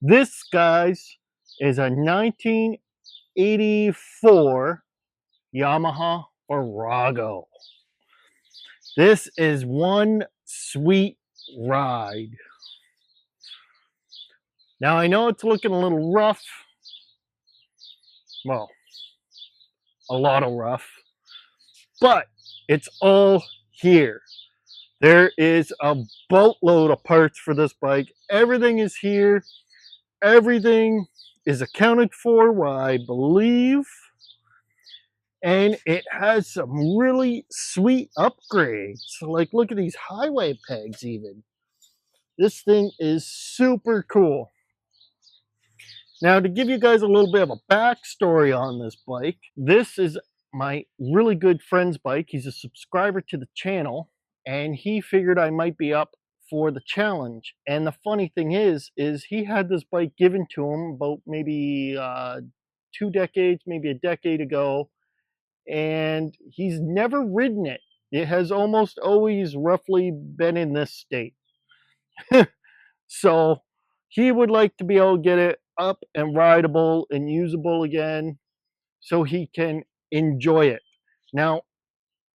This, guys, is a 1984 Yamaha Virago. This is one sweet ride. Now, I know it's looking a little rough. Well, a lot of rough. But it's all here. There is a boatload of parts for this bike. Everything is here. Everything is accounted for, what I believe. And it has some really sweet upgrades. Like, look at these highway pegs even. This thing is super cool. Now, to give you guys a little bit of a backstory on this bike, this is my really good friend's bike. He's a subscriber to the channel, and he figured I might be up for the challenge. And the funny thing is he had this bike given to him about maybe 2 decades, maybe a decade ago, and he's never ridden it. It has almost always roughly been in this state. So he would like to be able to get it up and rideable and usable again so he can enjoy it. Now,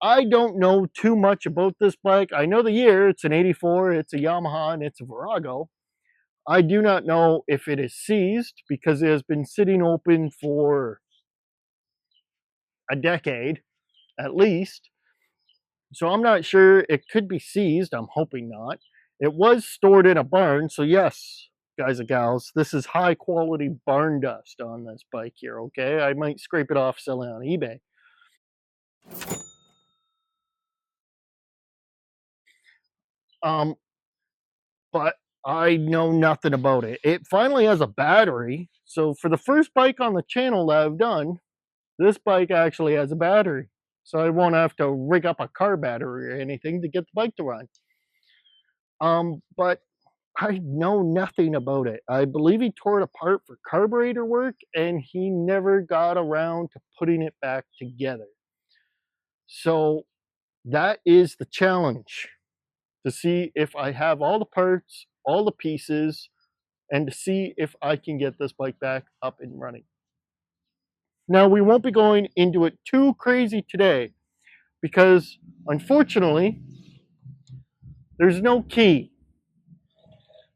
I don't know too much about this bike. I know the year, it's an 84, it's a Yamaha, and it's a Virago. I do not know if it is seized because it has been sitting open for a decade at least. So I'm not sure. It could be seized. I'm hoping not. It was stored in a barn. So yes, guys and gals, this is high quality barn dust on this bike here, okay? I might scrape it off, sell it on eBay. But I know nothing about it. It finally has a battery. So for the first bike on the channel that I've done, this bike actually has a battery. So I won't have to rig up a car battery or anything to get the bike to run. But I know nothing about it. I believe he tore it apart for carburetor work and he never got around to putting it back together. So that is the challenge, to see if I have all the parts, all the pieces, and to see if I can get this bike back up and running. Now, we won't be going into it too crazy today because, unfortunately, there's no key.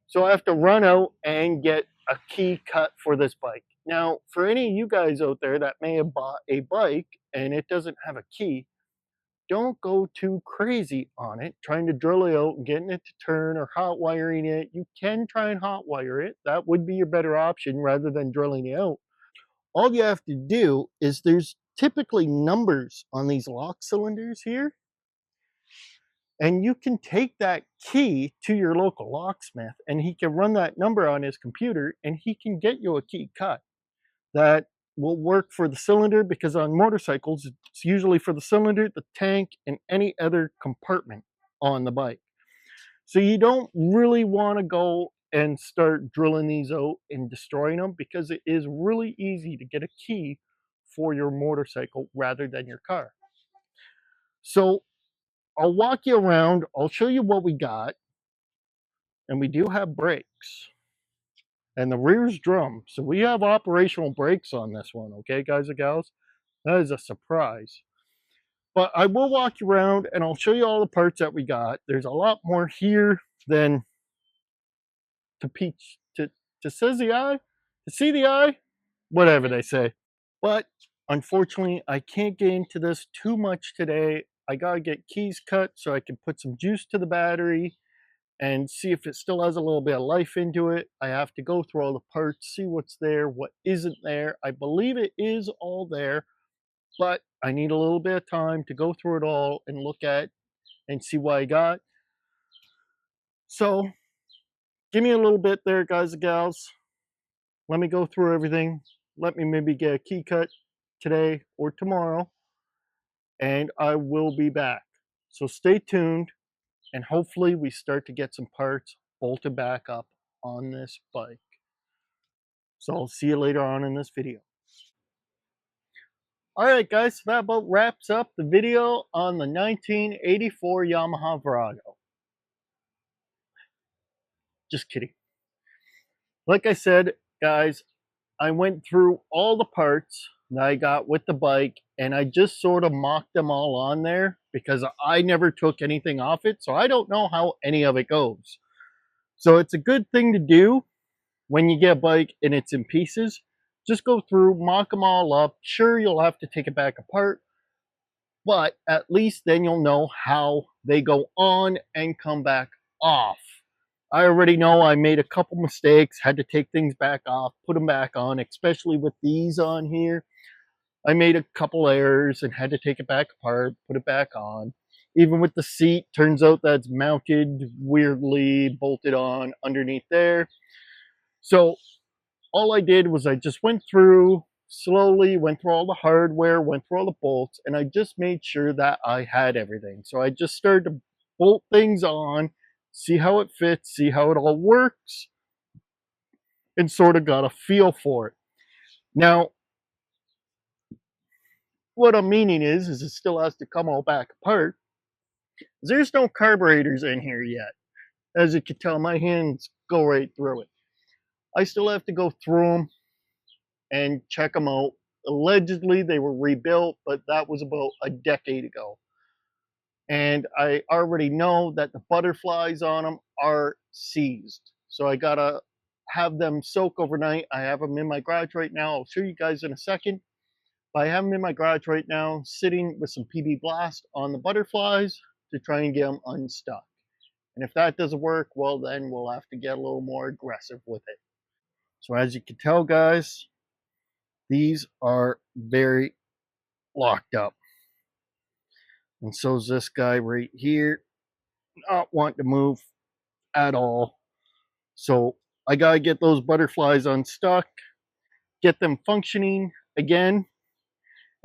So I have to run out and get a key cut for this bike. Now, for any of you guys out there that may have bought a bike and it doesn't have a key, don't go too crazy on it, trying to drill it out and getting it to turn or hot wiring it. You can try and hot wire it. That would be your better option rather than drilling it out. All you have to do is there's typically numbers on these lock cylinders here. And you can take that key to your local locksmith and he can run that number on his computer and he can get you a key cut that will work for the cylinder, because on motorcycles, it's usually for the cylinder, the tank, and any other compartment on the bike. So you don't really want to go and start drilling these out and destroying them, because it is really easy to get a key for your motorcycle rather than your car. So I'll walk you around. I'll show you what we got. And we do have brakes. And the rear's drum. So we have operational brakes on this one, okay, guys and gals? That is a surprise. But I will walk you around and I'll show you all the parts that we got. There's a lot more here than to says the eye, to see the eye, whatever they say. But unfortunately, I can't get into this too much today. I gotta get keys cut so I can put some juice to the battery and see if it still has a little bit of life into it. I have to go through all the parts, see what's there, what isn't there. I believe it is all there, but I need a little bit of time to go through it all and look at and see what I got. So give me a little bit there, guys and gals. Let me go through everything. Let me maybe get a key cut today or tomorrow, and I will be back. So stay tuned, and hopefully we start to get some parts bolted back up on this bike. So I'll see you later on in this video. Alright guys, so that about wraps up the video on the 1984 Yamaha Virago. Just kidding. Like I said, guys, I went through all the parts that I got with the bike and I just sort of mocked them all on there because I never took anything off it. So I don't know how any of it goes. So it's a good thing to do when you get a bike and it's in pieces. Just go through, mock them all up. Sure, you'll have to take it back apart, but at least then you'll know how they go on and come back off. I already know I made a couple mistakes, had to take things back off, put them back on, especially with these on here. I made a couple errors and had to take it back apart, put it back on. Even with the seat, turns out that's mounted weirdly, bolted on underneath there. So all I did was I just went through slowly, went through all the hardware, went through all the bolts, and I just made sure that I had everything. So I just started to bolt things on, see how it fits, see how it all works, and sort of got a feel for it. Now, what I'm meaning is it still has to come all back apart. There's no carburetors in here yet. As you can tell, my hands go right through it. I still have to go through them and check them out. Allegedly, they were rebuilt, but that was about a decade ago. And I already know that the butterflies on them are seized. So I gotta have them soak overnight. I have them in my garage right now. I'll show you guys in a second. But I have them in my garage right now, sitting with some PB Blast on the butterflies to try and get them unstuck. And if that doesn't work, well, then we'll have to get a little more aggressive with it. So as you can tell, guys, these are very locked up. And so's this guy right here, not wanting to move at all. So I gotta get those butterflies unstuck, get them functioning again.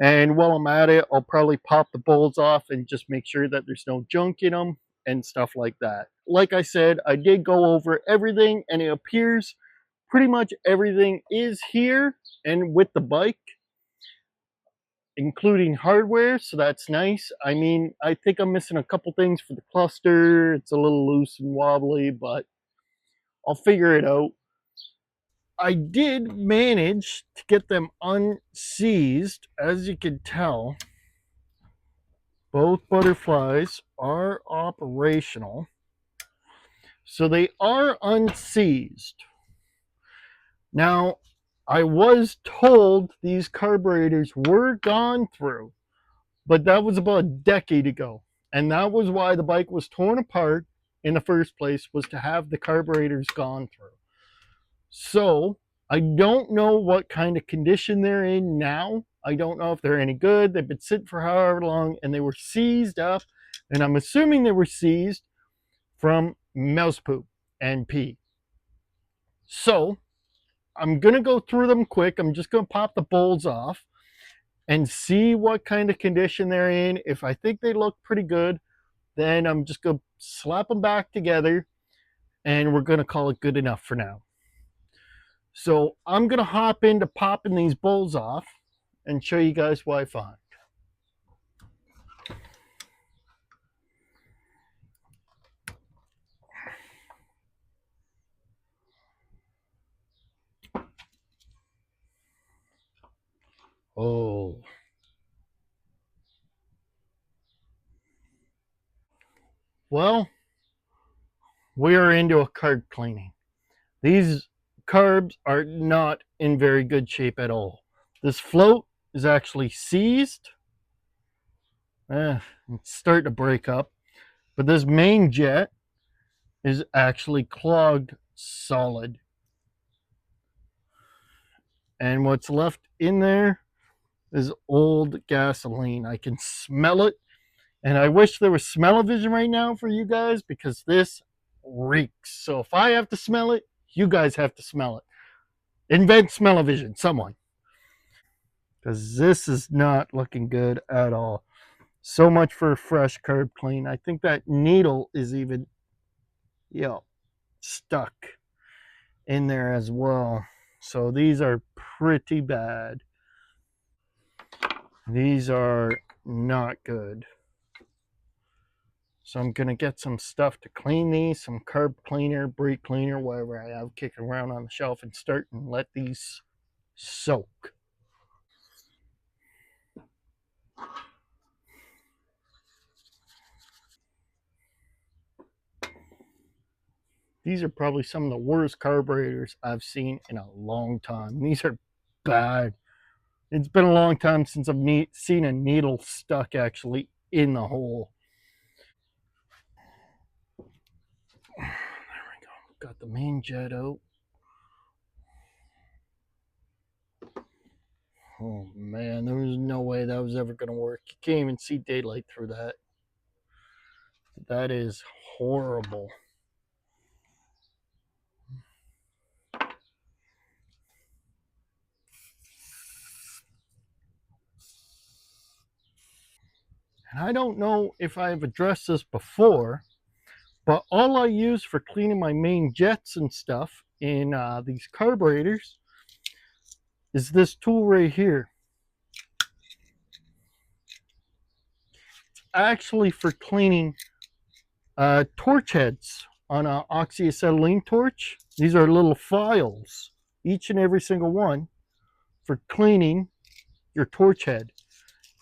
And while I'm at it, I'll probably pop the bolts off and just make sure that there's no junk in them and stuff like that. Like I said, I did go over everything and it appears pretty much everything is here and with the bike, including hardware, so that's nice. I mean, I think I'm missing a couple things for the cluster. It's a little loose and wobbly, but I'll figure it out. I did manage to get them unseized. As you can tell, both butterflies are operational. So they are unseized. Now, I was told these carburetors were gone through, but that was about a decade ago. And that was why the bike was torn apart in the first place, was to have the carburetors gone through. So I don't know what kind of condition they're in now. I don't know if they're any good. They've been sitting for however long and they were seized up. And I'm assuming they were seized from mouse poop and pee. So I'm going to go through them quick. I'm just going to pop the bolts off and see what kind of condition they're in. If I think they look pretty good, then I'm just going to slap them back together and we're going to call it good enough for now. So I'm going to hop into popping these bolts off and show you guys what I find. Oh. Well, we are into a carb cleaning. These carbs are not in very good shape at all. This float is actually seized. It's starting to break up. But this main jet is actually clogged solid. And what's left in there is old gasoline. I can smell it. And I wish there was smell-o-vision right now for you guys because this reeks. So if I have to smell it, you guys have to smell it. Invent smell-o-vision, someone. Because this is not looking good at all. So much for a fresh carb clean. I think that needle is even, stuck in there as well. So these are pretty bad. These are not good. So I'm going to get some stuff to clean these, some carb cleaner, brake cleaner, whatever I have kicking around on the shelf, and start and let these soak. These are probably some of the worst carburetors I've seen in a long time. These are bad. It's been a long time since I've seen a needle stuck actually in the hole. There we go. Got the main jet out. Oh man, there was no way that was ever going to work. You can't even see daylight through that. That is horrible. And I don't know if I've addressed this before, but all I use for cleaning my main jets and stuff in these carburetors is this tool right here. Actually for cleaning torch heads on an oxyacetylene torch. These are little files, each and every single one, for cleaning your torch head.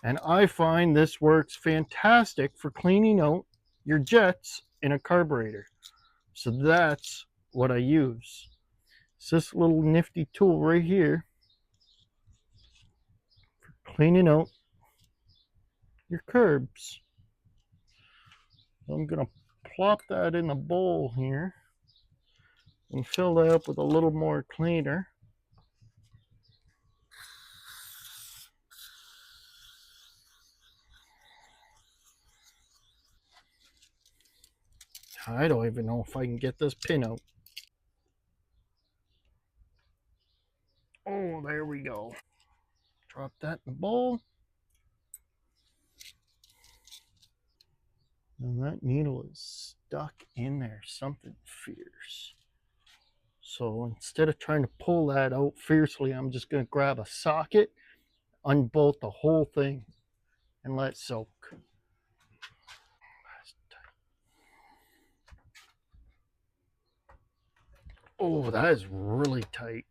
And I find this works fantastic for cleaning out your jets in a carburetor. So that's what I use. It's this little nifty tool right here for cleaning out your curbs. So I'm going to plop that in the bowl here and fill that up with a little more cleaner. I don't even know if I can get this pin out. Oh, there we go. Drop that in the bowl. And that needle is stuck in there, something fierce. So instead of trying to pull that out fiercely, I'm just going to grab a socket, unbolt the whole thing, and let it soak. Oh, that is really tight.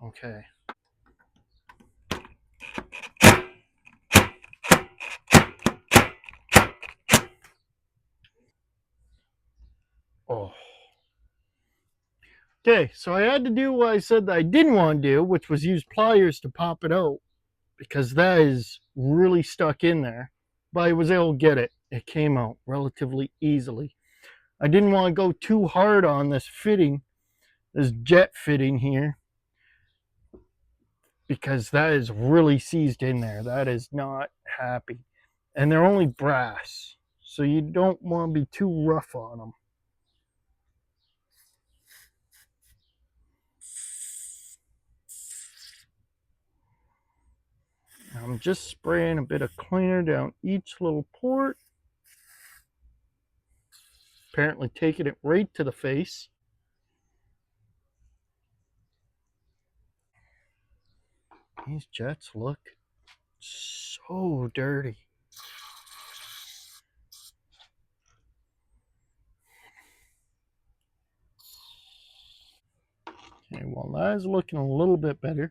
Okay. Oh. Okay, so I had to do what I said that I didn't want to do, which was use pliers to pop it out, because that is really stuck in there. But I was able to get it. It came out relatively easily. I didn't want to go too hard on this fitting, this jet fitting here, because that is really seized in there. That is not happy. And they're only brass, so you don't want to be too rough on them. I'm just spraying a bit of cleaner down each little port. Apparently taking it right to the face. These jets look so dirty. Okay, well that is looking a little bit better.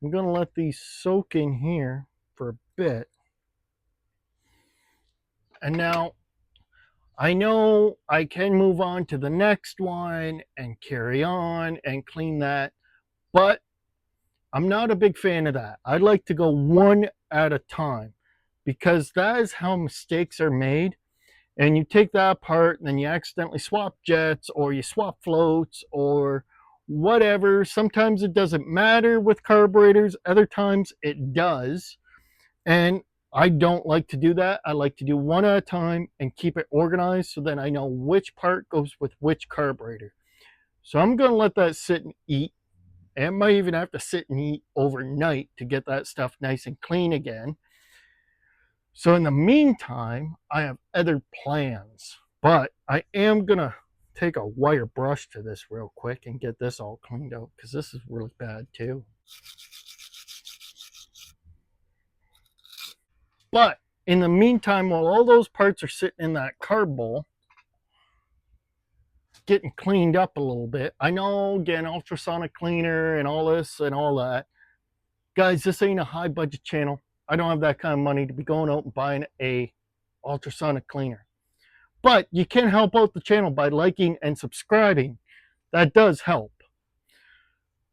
I'm going to let these soak in here for a bit. And now I know I can move on to the next one and carry on and clean that, but I'm not a big fan of that. I like to go one at a time, because that is how mistakes are made. And you take that apart and then you accidentally swap jets or you swap floats or whatever. Sometimes it doesn't matter with carburetors, other times it does. And I don't like to do that. I like to do one at a time and keep it organized so that I know which part goes with which carburetor. So I'm going to let that sit and eat. And might even have to sit and eat overnight to get that stuff nice and clean again. So in the meantime, I have other plans. But I am going to take a wire brush to this real quick and get this all cleaned out, because this is really bad too. But in the meantime, while all those parts are sitting in that carb bowl, getting cleaned up a little bit. I know, again, ultrasonic cleaner and all this and all that. Guys, this ain't a high budget channel. I don't have that kind of money to be going out and buying a ultrasonic cleaner. But you can help out the channel by liking and subscribing. That does help.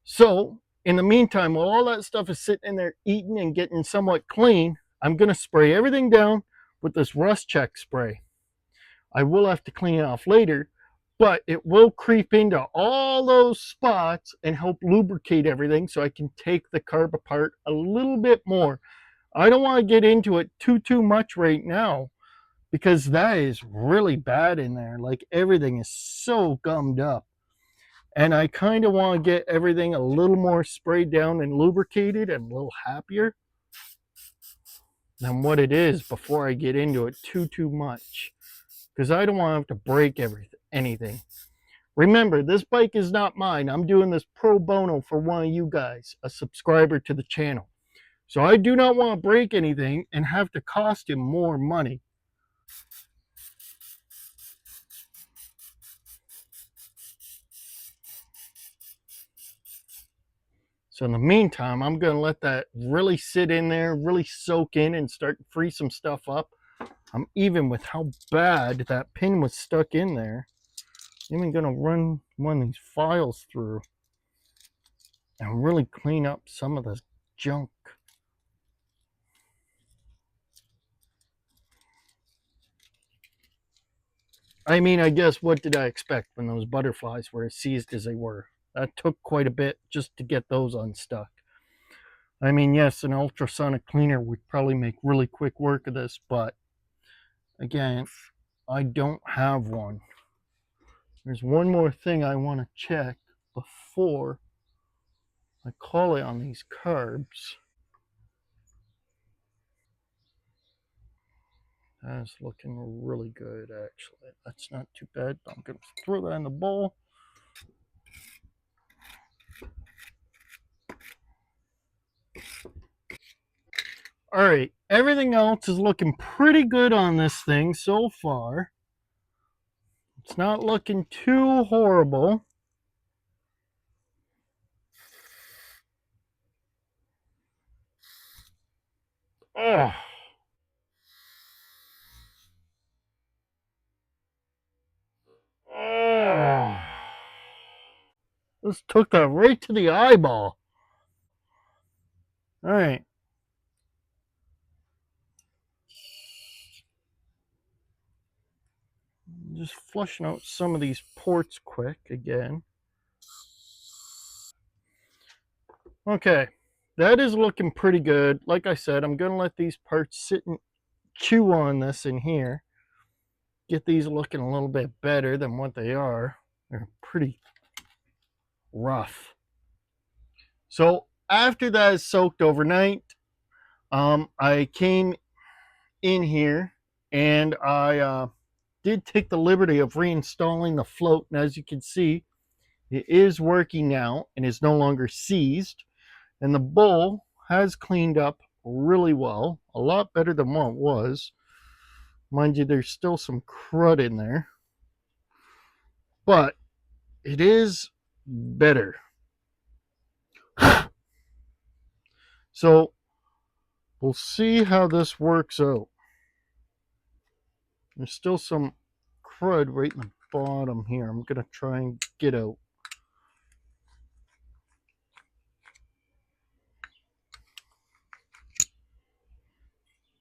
So, in the meantime, while all that stuff is sitting in there eating and getting somewhat clean, I'm going to spray everything down with this rust check spray. I will have to clean it off later, but it will creep into all those spots and help lubricate everything so I can take the carb apart a little bit more. I don't want to get into it too much right now because that is really bad in there. Like, everything is so gummed up. And I kind of want to get everything a little more sprayed down and lubricated and a little happier than what it is before I get into it too much. Because I don't want to have to break anything. Remember, this bike is not mine. I'm doing this pro bono for one of you guys, a subscriber to the channel. So I do not want to break anything and have to cost him more money. So in the meantime, I'm going to let that really sit in there, really soak in and start to free some stuff up. I'm even with how bad that pin was stuck in there. I'm even going to run one of these files through and really clean up some of this junk. I mean, I guess what did I expect when those butterflies were as seized as they were? That took quite a bit just to get those unstuck. I mean, yes, an ultrasonic cleaner would probably make really quick work of this, but again, I don't have one. There's one more thing I want to check before I call it on these carbs. That's looking really good, actually. That's not too bad. I'm going to throw that in the bowl. All right, everything else is looking pretty good on this thing so far. It's not looking too horrible. Oh. Oh. This took that right to the eyeball. All right. Just flushing out some of these ports quick again. Okay, that is looking pretty good. Like I said, I'm going to let these parts sit and chew on this in here. Get these looking a little bit better than what they are. They're pretty rough. So after that is soaked overnight, I came in here and I did take the liberty of reinstalling the float. And as you can see, it is working now and is no longer seized. And the bowl has cleaned up really well, a lot better than what it was. Mind you, there's still some crud in there, but it is better. So we'll see how this works out. There's still some crud right in the bottom here. I'm going to try and get out.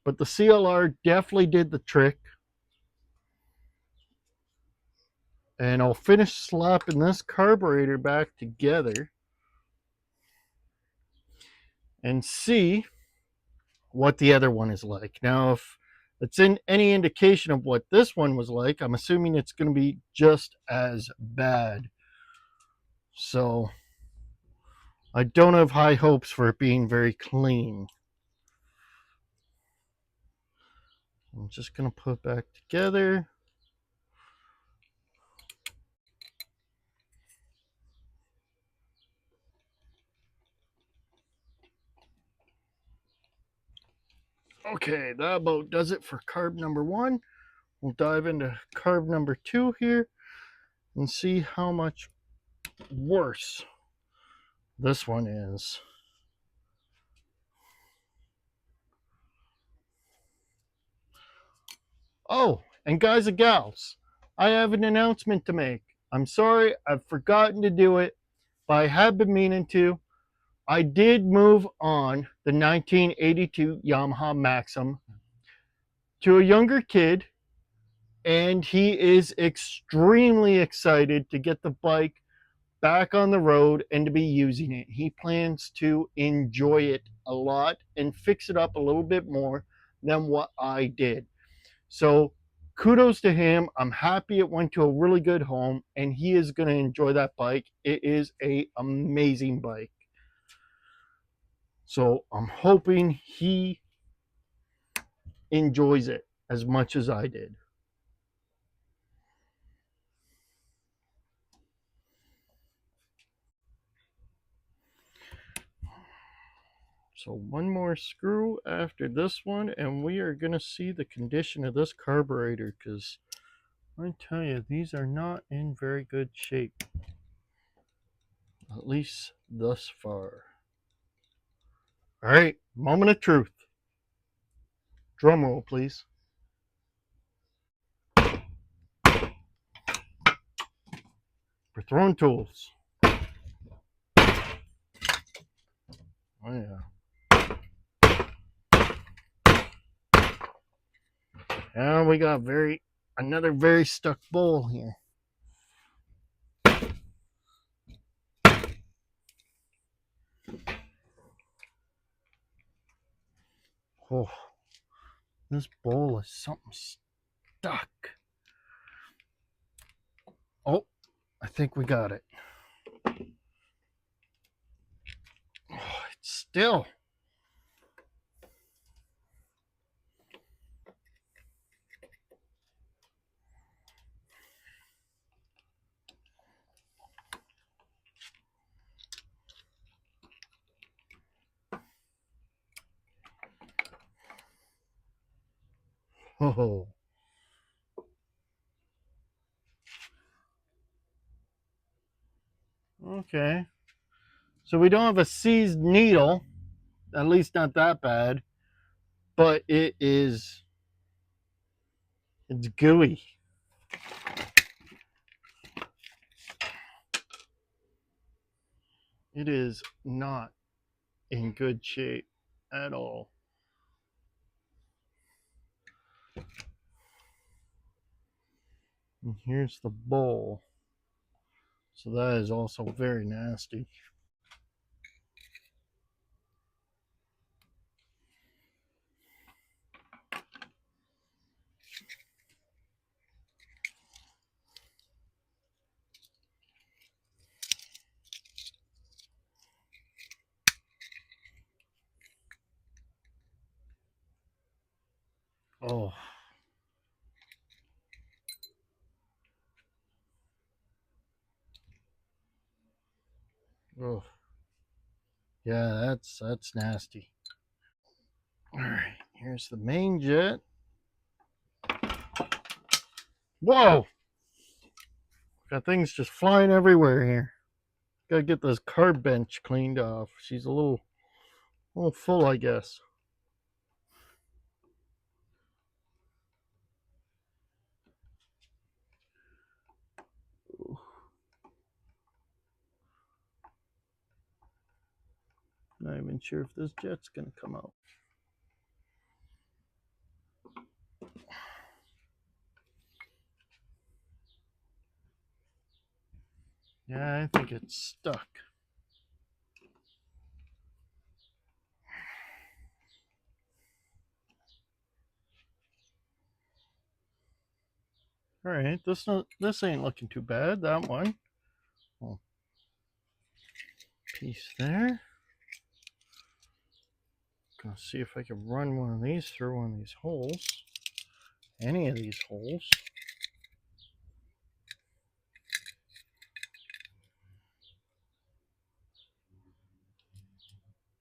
But the CLR definitely did the trick. And I'll finish slapping this carburetor back together and see what the other one is like. Now, if it's in any indication of what this one was like, I'm assuming it's going to be just as bad. So I don't have high hopes for it being very clean. I'm just going to put it back together. Okay, that about does it for carb number 1. We'll dive into carb number 2 here and see how much worse this one is. Oh, and guys and gals, I have an announcement to make. I'm sorry, I've forgotten to do it, but I have been meaning to. I did move on the 1982 Yamaha Maxim to a younger kid, and he is extremely excited to get the bike back on the road and to be using it. He plans to enjoy it a lot and fix it up a little bit more than what I did. So kudos to him. I'm happy it went to a really good home and he is going to enjoy that bike. It is a amazing bike. So I'm hoping he enjoys it as much as I did. So one more screw after this one, and we are going to see the condition of this carburetor, because I tell you, these are not in very good shape. At least thus far. All right, moment of truth. Drum roll, please. We're throwing tools. Oh yeah. And we got another very stuck bowl here. Oh, this bowl is something stuck. Oh, I think we got it. Oh, it's still. Oh. Okay. So we don't have a seized needle, at least not that bad, but it's gooey. It is not in good shape at all. And here's the bowl. So that is also very nasty. Oh. Oh. Yeah, that's nasty. All right, here's the main jet. Whoa! Got things just flying everywhere here. Gotta get this carb bench cleaned off. She's a little full, I guess. Not even sure if this jet's gonna come out. Yeah, I think it's stuck. All right, this ain't looking too bad. That one. Oh, piece there. Gonna see if I can run one of these through one of these holes. Any of these holes.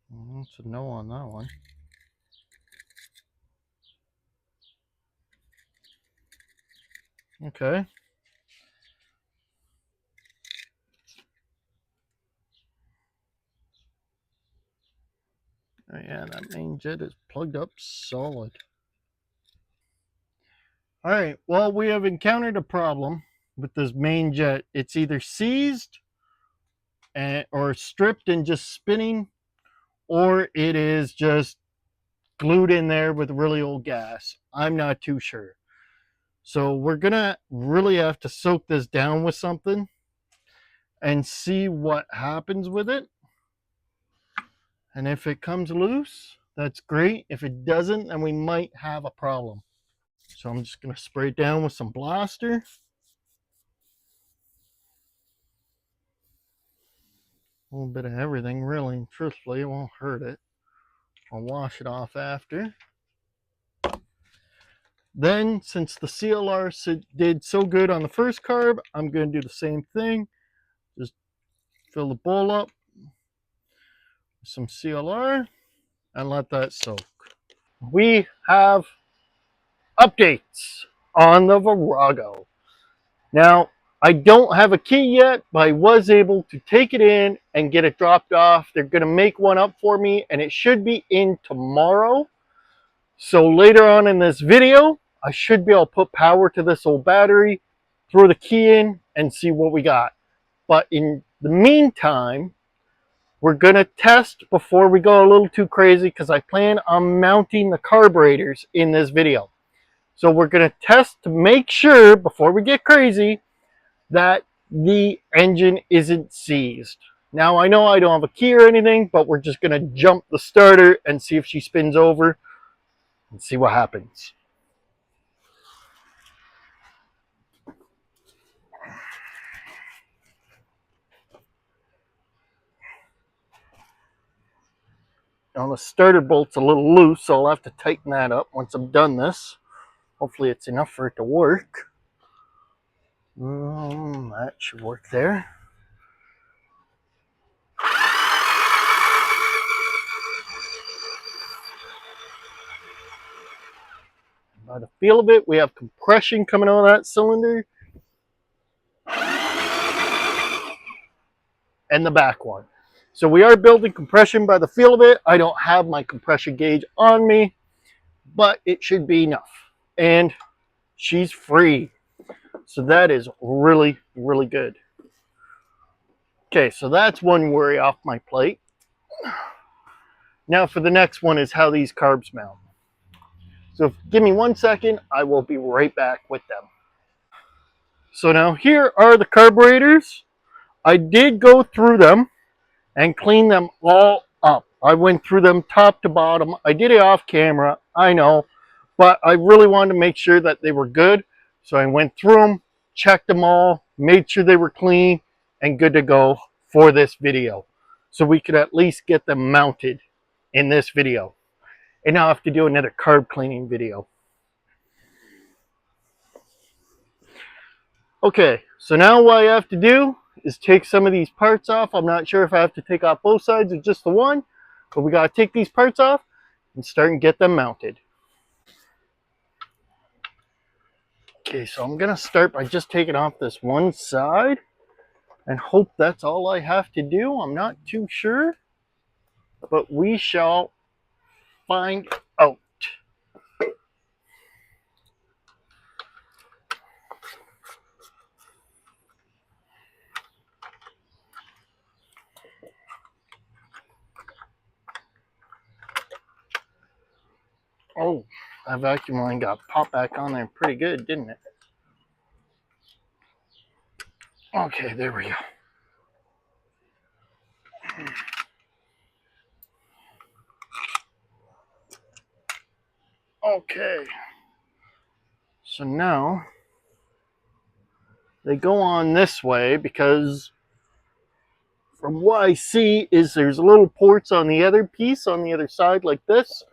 Well, that's a no on that one. Okay. Oh, yeah, that main jet is plugged up solid. All right, well, we have encountered a problem with this main jet. It's either seized or stripped and just spinning, or it is just glued in there with really old gas. I'm not too sure. So we're gonna really have to soak this down with something and see what happens with it. And if it comes loose, that's great. If it doesn't, then we might have a problem. So I'm just gonna spray it down with some blaster. A little bit of everything, really. Truthfully, it won't hurt it. I'll wash it off after. Then, since the CLR did so good on the first carb, I'm going to do the same thing. Just fill the bowl up with some CLR and let that soak. We have updates on the Virago. Now, I don't have a key yet, but I was able to take it in and get it dropped off. They're going to make one up for me, and it should be in tomorrow. So later on in this video, I should be able to put power to this old battery, throw the key in, and see what we got. But in the meantime, we're going to test before we go a little too crazy, because I plan on mounting the carburetors in this video. So we're going to test to make sure, before we get crazy, that the engine isn't seized. Now, I know I don't have a key or anything, but we're just going to jump the starter and see if she spins over and see what happens. Now the starter bolt's a little loose, so I'll have to tighten that up once I'm done this. Hopefully it's enough for it to work. That should work there. By the feel of it, we have compression coming out of that cylinder. And the back one. So we are building compression by the feel of it. I don't have my compression gauge on me, but it should be enough. And she's free. So that is really, really good. Okay, so that's one worry off my plate. Now for the next one is how these carbs mount. So give me 1 second, I will be right back with them. So now here are the carburetors. I did go through them and clean them all up. I went through them top to bottom. I did it off camera, I know, but I really wanted to make sure that they were good. So I went through them, checked them all, made sure they were clean and good to go for this video. So we could at least get them mounted in this video. And now I have to do another carb cleaning video. Okay, so now what I have to do is take some of these parts off. I'm not sure if I have to take off both sides or just the one, but we gotta take these parts off and start and get them mounted. Okay, so I'm gonna start by just taking off this one side and hope that's all I have to do. I'm not too sure, but we shall find out. Oh, that vacuum line got popped back on there pretty good, didn't it? Okay, there we go. Okay, so now they go on this way because from what I see is there's little ports on the other piece on the other side like this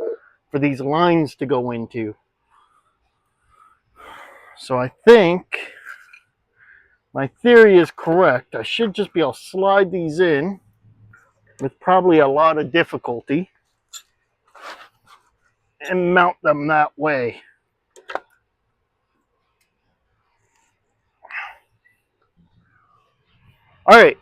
for these lines to go into. So I think my theory is correct. I should just be able to slide these in with probably a lot of difficulty and mount them that way. All right,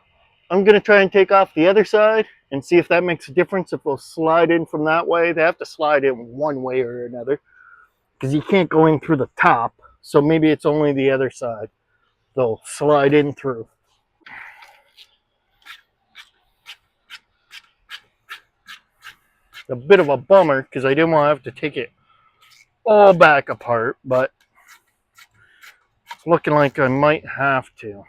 I'm gonna try and take off the other side and see if that makes a difference. If they'll slide in from that way, they have to slide in one way or another because you can't go in through the top. So maybe it's only the other side they'll slide in through. A bit of a bummer because I didn't want to have to take it all back apart, but it's looking like I might have to.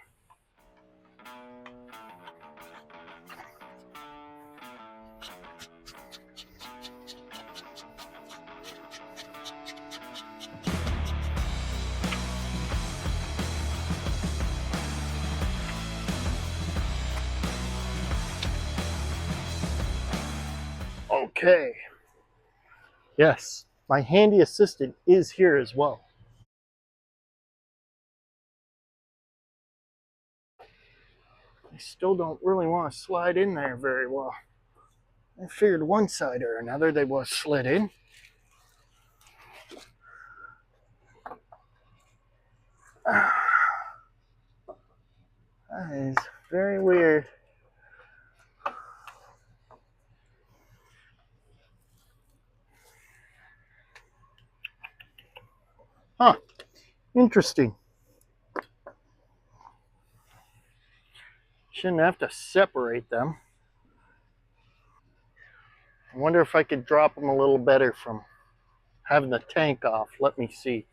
Okay. Yes, my handy assistant is here as well. I still don't really want to slide in there very well. I figured one side or another they would have slid in. That is very weird. Huh, interesting. Shouldn't have to separate them. I wonder if I could drop them a little better from having the tank off. Let me see.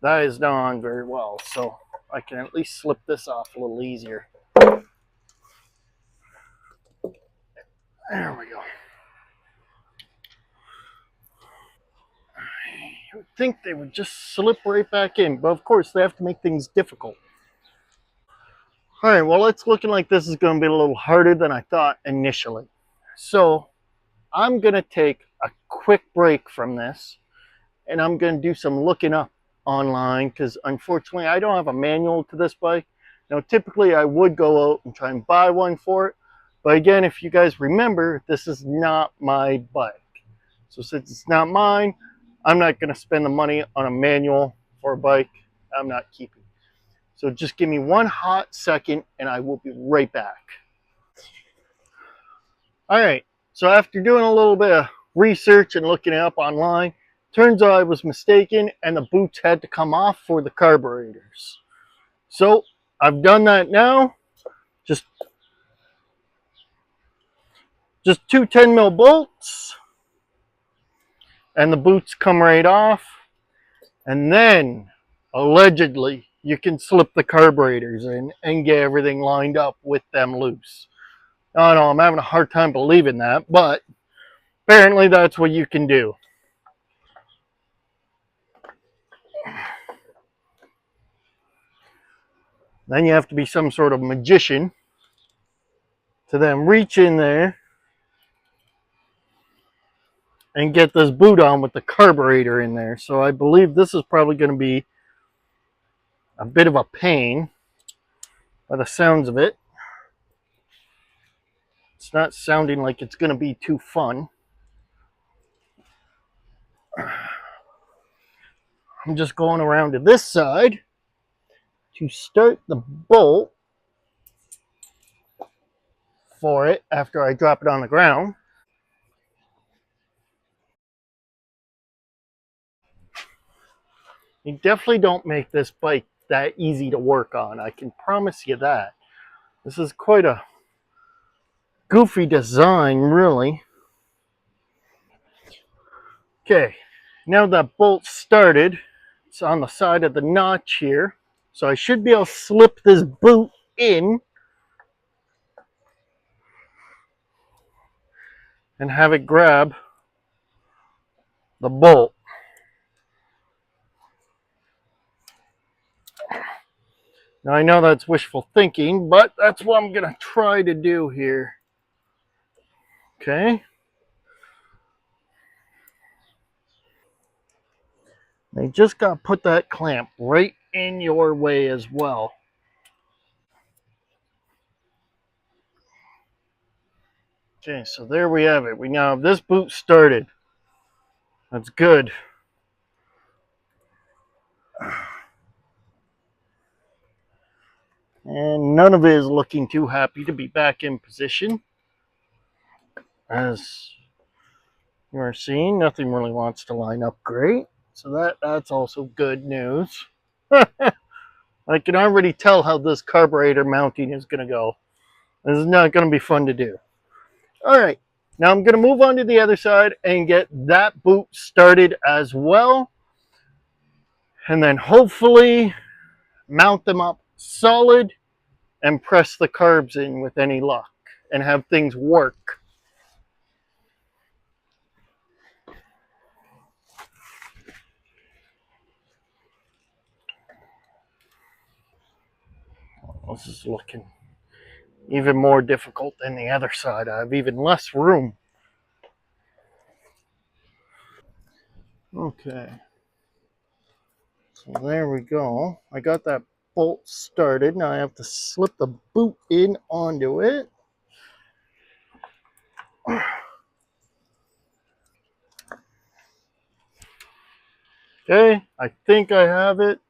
That is not on very well, so I can at least slip this off a little easier. There we go. You would think they would just slip right back in, but of course they have to make things difficult. All right, well, it's looking like this is going to be a little harder than I thought initially. So I'm going to take a quick break from this and I'm going to do some looking up online because unfortunately I don't have a manual to this bike. Now, typically I would go out and try and buy one for it. But again, if you guys remember, this is not my bike. So since it's not mine, I'm not going to spend the money on a manual for a bike I'm not keeping. So just give me one hot second and I will be right back. All right, so after doing a little bit of research and looking it up online, turns out I was mistaken and the boots had to come off for the carburetors. So I've done that now. Just two 10 mil bolts and the boots come right off. And then allegedly you can slip the carburetors in and get everything lined up with them loose. I know I'm having a hard time believing that, but apparently that's what you can do. Then you have to be some sort of magician to then reach in there and get this boot on with the carburetor in there. So I believe this is probably going to be a bit of a pain by the sounds of it. It's not sounding like it's going to be too fun. I'm just going around to this side to start the bolt for it after I drop it on the ground. You definitely don't make this bike that easy to work on. I can promise you that. This is quite a goofy design, really. Okay, now that bolt's started, it's on the side of the notch here. So I should be able to slip this boot in and have it grab the bolt. Now I know that's wishful thinking, but that's what I'm gonna try to do here. Okay. They just gotta put that clamp right in your way as well. Okay, so there we have it. We now have this boot started. That's good. And none of it is looking too happy to be back in position. As you are seeing, nothing really wants to line up great. So that's also good news. I can already tell how this carburetor mounting is going to go. This is not going to be fun to do. All right, now I'm going to move on to the other side and get that boot started as well. And then hopefully mount them up solid and press the carbs in with any luck and have things work. This is looking even more difficult than the other side. I have even less room. Okay. So there we go. I got that bolt started. Now I have to slip the boot in onto it. Okay, I think I have it.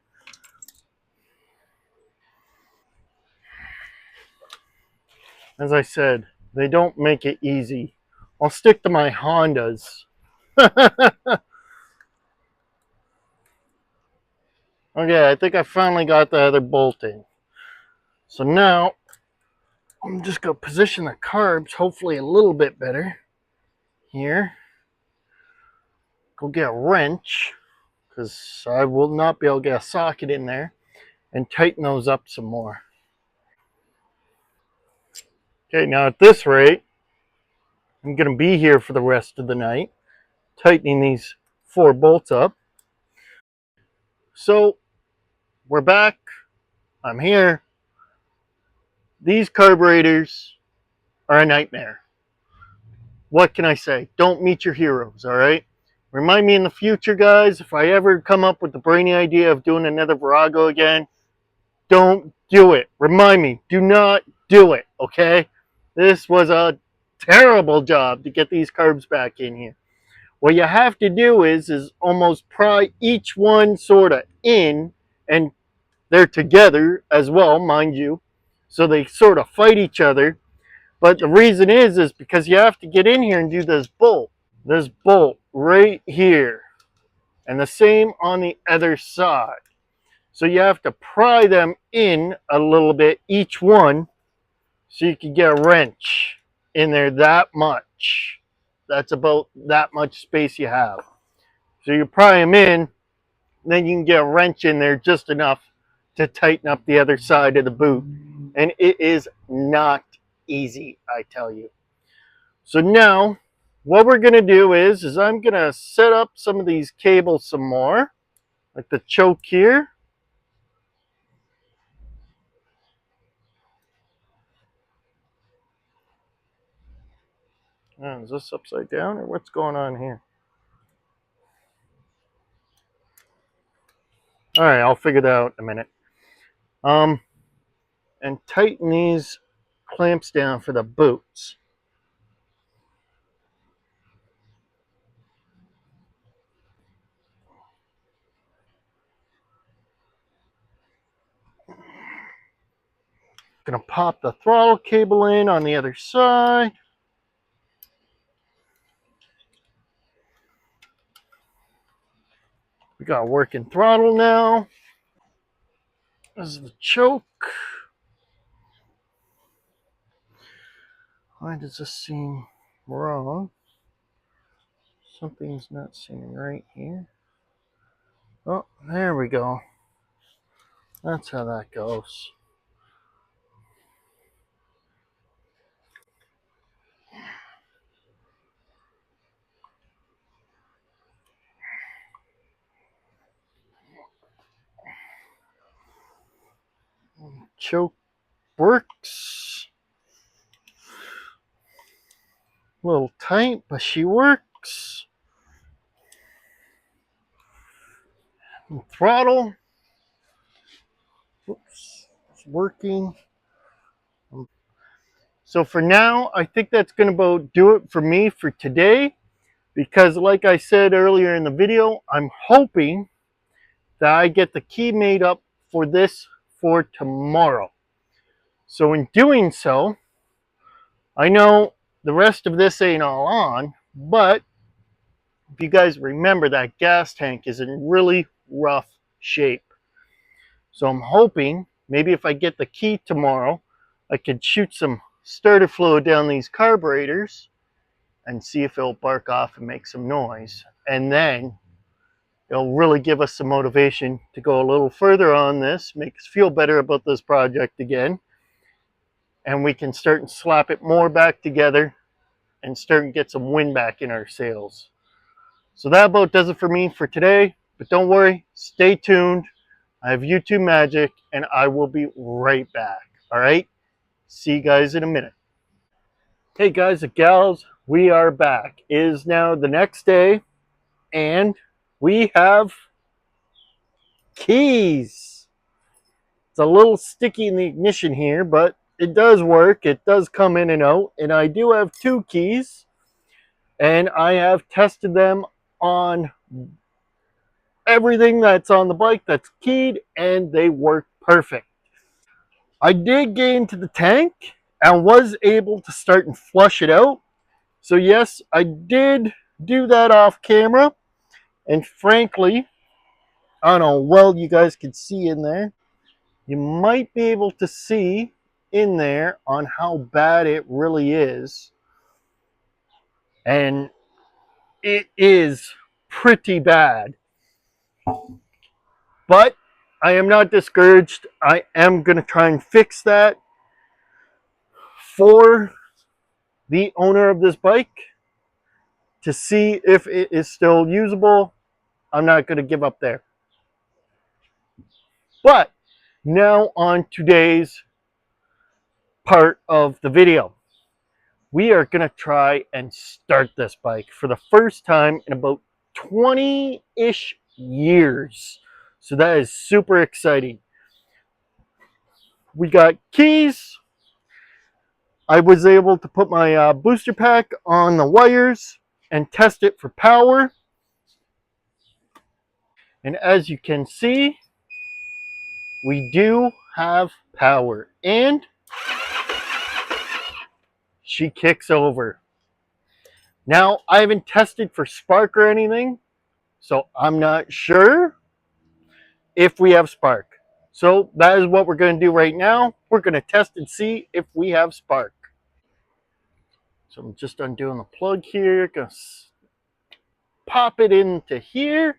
As I said, they don't make it easy. I'll stick to my Hondas. Okay, I think I finally got the other bolt in. So now I'm just going to position the carbs hopefully a little bit better here. Go get a wrench because I will not be able to get a socket in there and tighten those up some more. Okay, now at this rate, I'm going to be here for the rest of the night, tightening these 4 bolts up. So we're back. I'm here. These carburetors are a nightmare. What can I say? Don't meet your heroes, all right? Remind me in the future, guys, if I ever come up with the brainy idea of doing another Virago again, don't do it. Remind me, do not do it, okay? This was a terrible job to get these carbs back in here. What you have to do is almost pry each one sort of in, and they're together as well, mind you. So they sort of fight each other. But the reason is because you have to get in here and do this bolt. This bolt right here. And the same on the other side. So you have to pry them in a little bit, each one, so you can get a wrench in there that much. That's about that much space you have. So you pry them in, then you can get a wrench in there just enough to tighten up the other side of the boot. And it is not easy, I tell you. So now, what we're going to do is I'm going to set up some of these cables some more, like the choke here. Oh, is this upside down or what's going on here? All right, I'll figure that out in a minute. And tighten these clamps down for the boots. Gonna pop the throttle cable in on the other side. We got a working throttle now. This is the choke. Why does this seem wrong? Something's not seeming right here. Oh, there we go. That's how that goes. Choke works. A little tight, but she works. And throttle. Oops, it's working. So for now, I think that's going to do it for me for today. Because like I said earlier in the video, I'm hoping that I get the key made up for this for tomorrow. So in doing so, I know the rest of this ain't all on, but if you guys remember, that gas tank is in really rough shape. So I'm hoping maybe if I get the key tomorrow, I could shoot some starter fluid down these carburetors and see if it'll bark off and make some noise. And then it'll really give us some motivation to go a little further on this, make us feel better about this project again, and we can start and slap it more back together and start and get some wind back in our sails. So that about does it for me for today, but don't worry, stay tuned. I have YouTube magic and I will be right back. All right, see you guys in a minute. Hey guys and gals, we are back. It is now the next day and we have keys. It's a little sticky in the ignition here, but it does work. It does come in and out, and I do have two keys, and I have tested them on everything that's on the bike that's keyed, and they work perfect. I did get into the tank and was able to start and flush it out. So yes, I did do that off camera, and frankly, I don't know, well, you guys can see in there. You might be able to see in there on how bad it really is. And it is pretty bad. But I am not discouraged. I am going to try and fix that for the owner of this bike to see if it is still usable. I'm not going to give up there. But now on today's part of the video. We are going to try and start this bike for the first time in about 20-ish years. So that is super exciting. We got keys. I was able to put my booster pack on the wires and test it for power. And as you can see, we do have power. And she kicks over. Now, I haven't tested for spark or anything, so I'm not sure if we have spark. So that is what we're going to do right now. We're going to test and see if we have spark. So I'm just undoing the plug here. Going to pop it into here.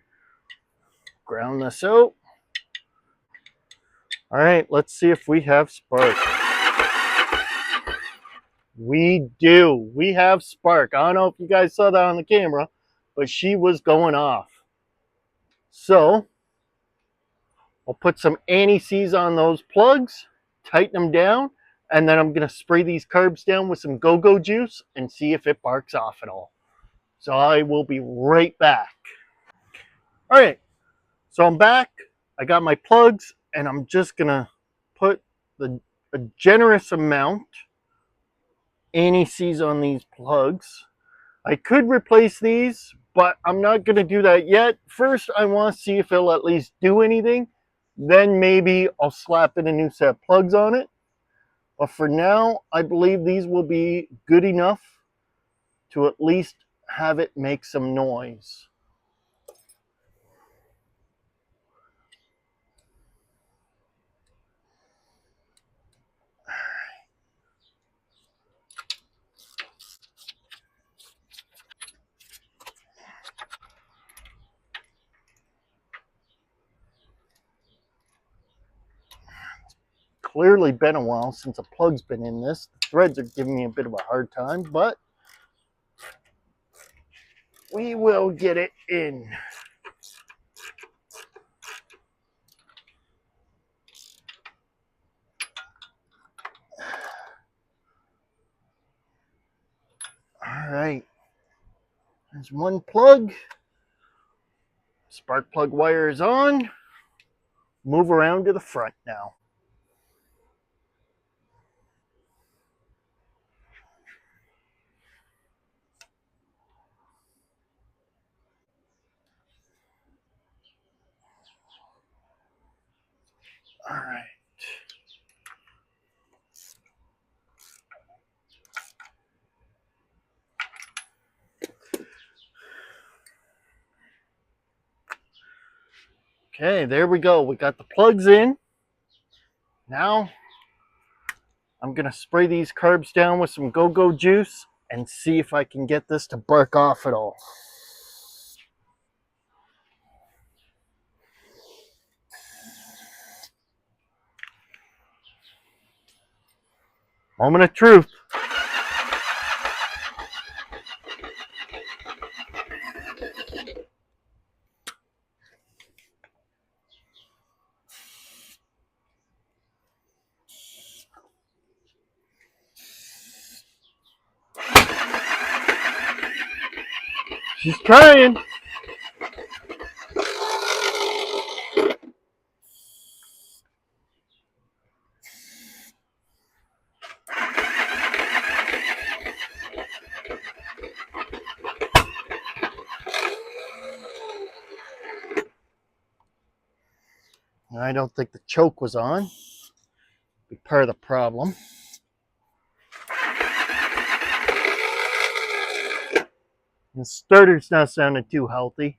Ground this out. All right, let's see if we have spark. We do. We have spark. I don't know if you guys saw that on the camera, but she was going off. So I'll put some anti-seize on those plugs, tighten them down, and then I'm going to spray these carbs down with some go-go juice and see if it barks off at all. So I will be right back. All right, so I'm back. I got my plugs, and I'm just going to put a generous amount anti-seize on these plugs. I could replace these, but I'm not going to do that yet. First, I want to see if it'll at least do anything. Then maybe I'll slap in a new set of plugs on it. But for now, I believe these will be good enough to at least have it make some noise. Clearly been a while since a plug's been in this. The threads are giving me a bit of a hard time, but we will get it in. All right, there's one plug. Spark plug wire is on. Move around to the front now. All right. Okay, there we go. We got the plugs in. Now I'm gonna spray these carbs down with some go-go juice and see if I can get this to bark off at all. Moment of truth. She's trying. I don't think the choke was on. Be part of the problem. The starter's not sounding too healthy.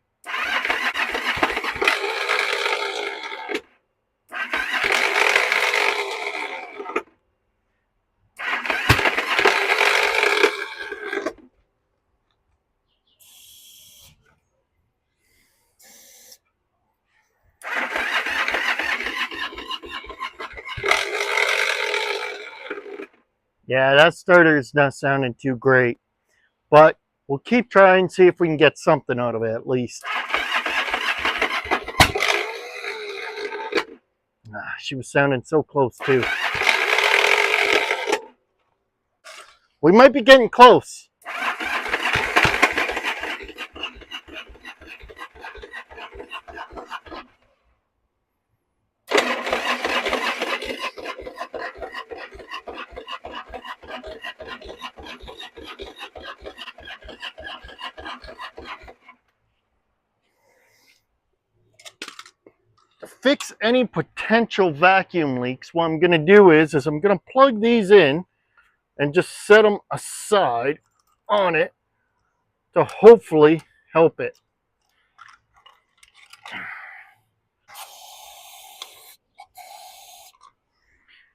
Yeah, that starter's not sounding too great. But we'll keep trying, see if we can get something out of it at least. She was sounding so close too. We might be getting close. To fix any potential vacuum leaks, what I'm going to do is I'm going to plug these in and just set them aside on it to hopefully help it.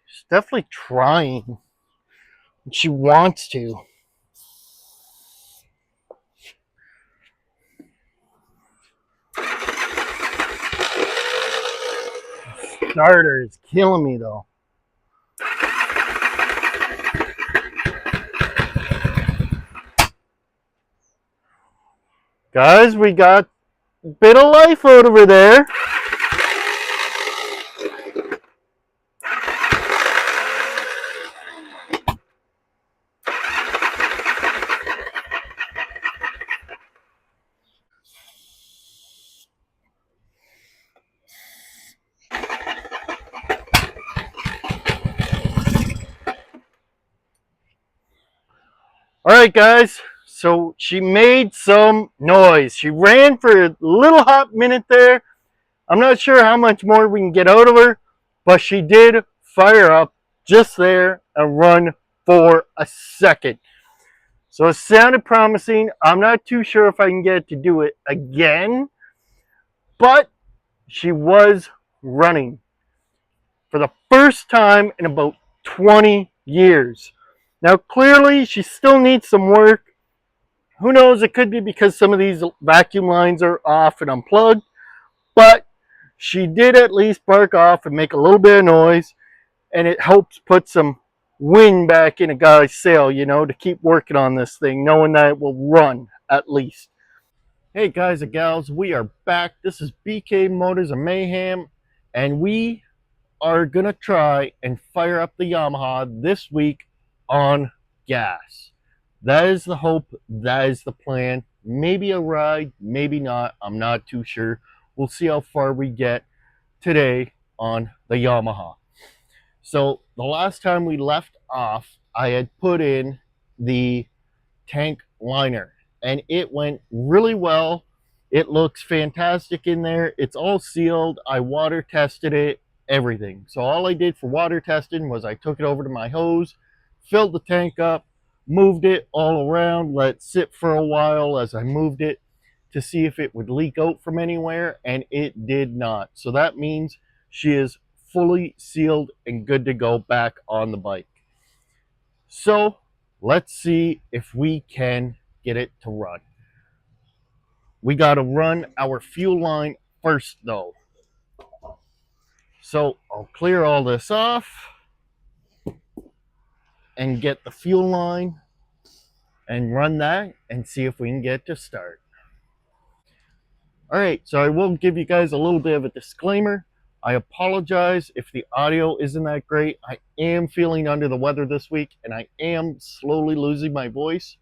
She's definitely trying. She wants to. Starter is killing me though. Guys, we got a bit of life out over there. All right, guys. So she made some noise. She ran for a little hot minute there. I'm not sure how much more we can get out of her, but she did fire up just there and run for a second. So it sounded promising. I'm not too sure if I can get it to do it again, but she was running for the first time in about 20 years. Now, clearly, she still needs some work. Who knows? It could be because some of these vacuum lines are off and unplugged, but she did at least bark off and make a little bit of noise, and it helps put some wind back in a guy's sail, you know, to keep working on this thing, knowing that it will run at least. Hey guys and gals, we are back. This is BK Motors and Mayhem, and we are gonna try and fire up the Yamaha this week on gas. That is the hope, that is the plan. Maybe a ride, maybe not, I'm not too sure. We'll see how far we get today on the Yamaha. So the last time we left off, I had put in the tank liner and it went really well. It looks fantastic in there. It's all sealed. I water tested it, everything. So all I did for water testing was I took it over to my hose, filled the tank up, moved it all around, let it sit for a while as I moved it, to see if it would leak out from anywhere, and it did not. So that means she is fully sealed and good to go back on the bike. So let's see if we can get it to run. We got to run our fuel line first though. So I'll clear all this off and get the fuel line and run that and see if we can get to start. All right, so I will give you guys a little bit of a disclaimer. I apologize if the audio isn't that great. I am feeling under the weather this week and I am slowly losing my voice.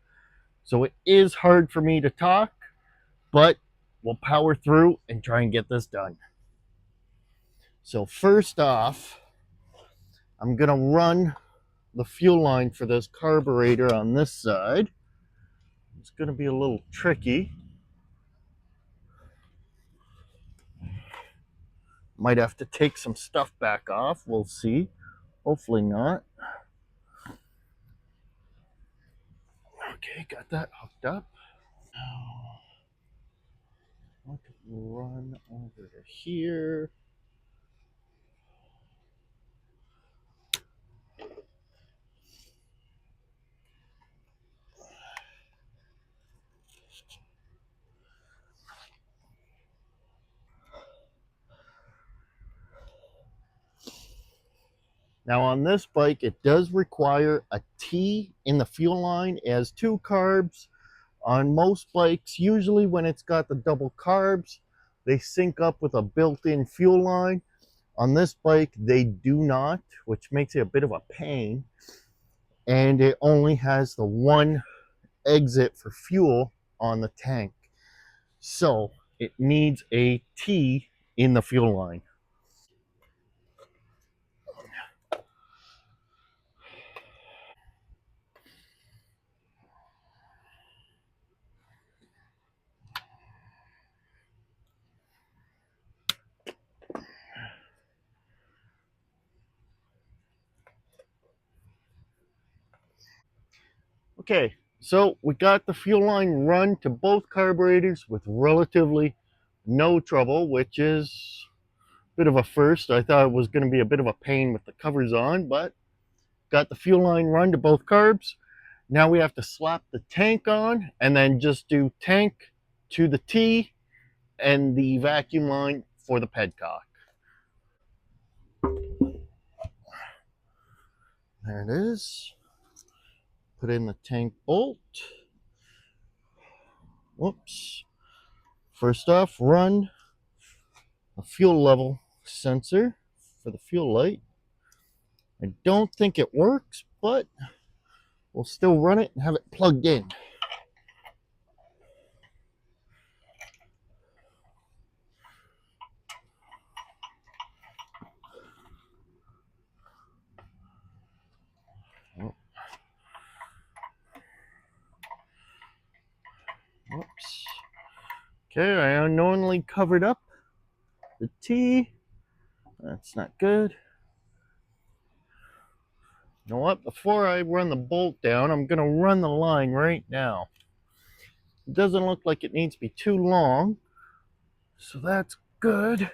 So it is hard for me to talk, but we'll power through and try and get this done. So first off, I'm going to run the fuel line for this carburetor on this side. It's going to be a little tricky. Might have to take some stuff back off. We'll see. Hopefully not. Okay, got that hooked up. Now, let's run over to here. Now on this bike, it does require a T in the fuel line. It has 2 carbs. On most bikes, usually when it's got the double carbs, they sync up with a built-in fuel line. On this bike, they do not, which makes it a bit of a pain. And it only has the one exit for fuel on the tank. So it needs a T in the fuel line. Okay, so we got the fuel line run to both carburetors with relatively no trouble, which is a bit of a first. I thought it was going to be a bit of a pain with the covers on, but got the fuel line run to both carbs. Now we have to slap the tank on and then just do tank to the T and the vacuum line for the pedcock. There it is. Put in the tank bolt. Whoops. First off, run a fuel level sensor for the fuel light. I don't think it works, but we'll still run it and have it plugged in. Whoops. Okay, I unknowingly covered up the T. That's not good. You know what? Before I run the bolt down, I'm going to run the line right now. It doesn't look like it needs to be too long, so that's good.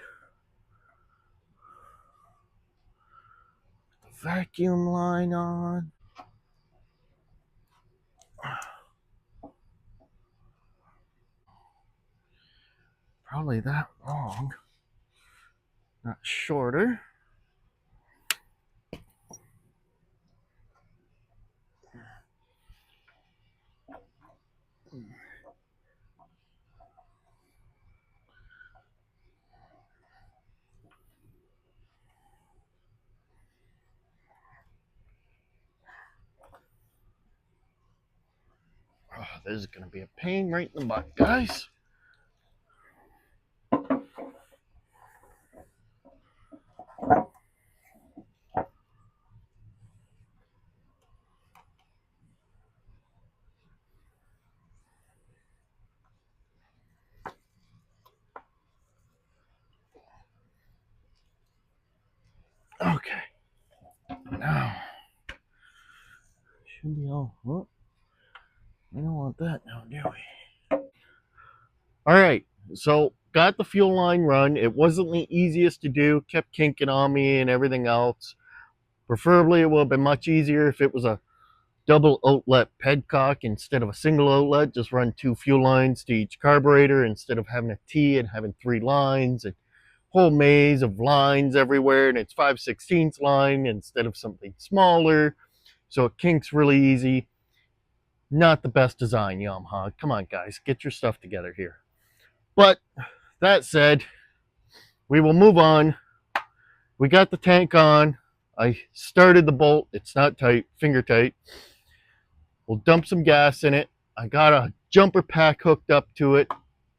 The vacuum line on. Probably that long, not shorter. Oh, this is going to be a pain right in the butt, guys. Okay. Now, should be all. Oh, we don't want that now, do we? All right, so got the fuel line run. It wasn't the easiest to do, kept kinking on me and everything else. Preferably, it would have been much easier if it was a double outlet pedcock instead of a single outlet. Just run two fuel lines to each carburetor instead of having a T and having three lines and whole maze of lines everywhere. And it's 5/16 line instead of something smaller. So it kinks really easy. Not the best design, Yamaha. Come on, guys, get your stuff together here. But that said, we will move on. We got the tank on. I started the bolt. It's not tight, finger tight. We'll dump some gas in it. I got a jumper pack hooked up to it,